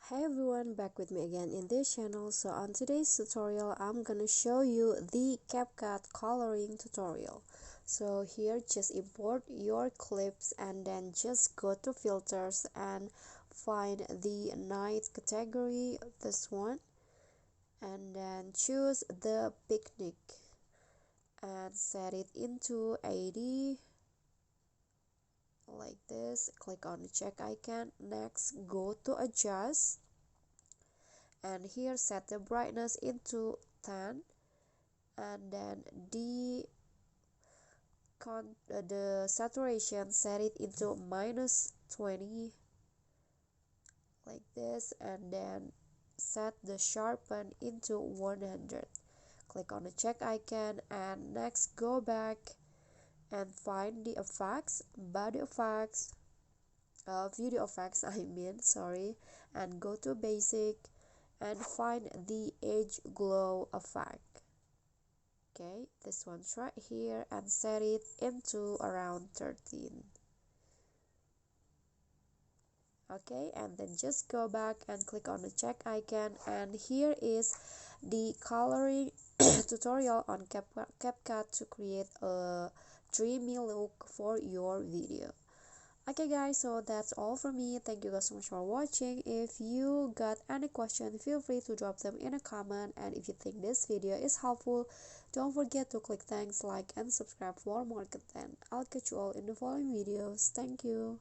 Hey everyone, back with me again in this channel. So on today's tutorial I'm gonna show you the CapCut coloring tutorial. So here just import your clips and then just go to filters and find the night category, this one, and then choose the picnic and set it into 80 like this. Click on the check icon. Next go to adjust and here set the brightness into 10 and then the saturation set it into -20 like this, and then set the sharpen into 100. Click on the check icon and next go back and find the effects, body effects, video effects I mean, sorry, and go to basic and find the edge glow effect. Okay, this one's right here, and set it into around 13. Okay, and then just go back and click on the check icon, and here is the coloring tutorial on CapCut to create a dreamy look for your video. Okay guys, so that's all for me. Thank you guys so much for watching. If you got any question, feel free to drop them in a comment, and if you think this video is helpful, don't forget to click thanks, like and subscribe for more content. I'll catch you all in the following videos. Thank you.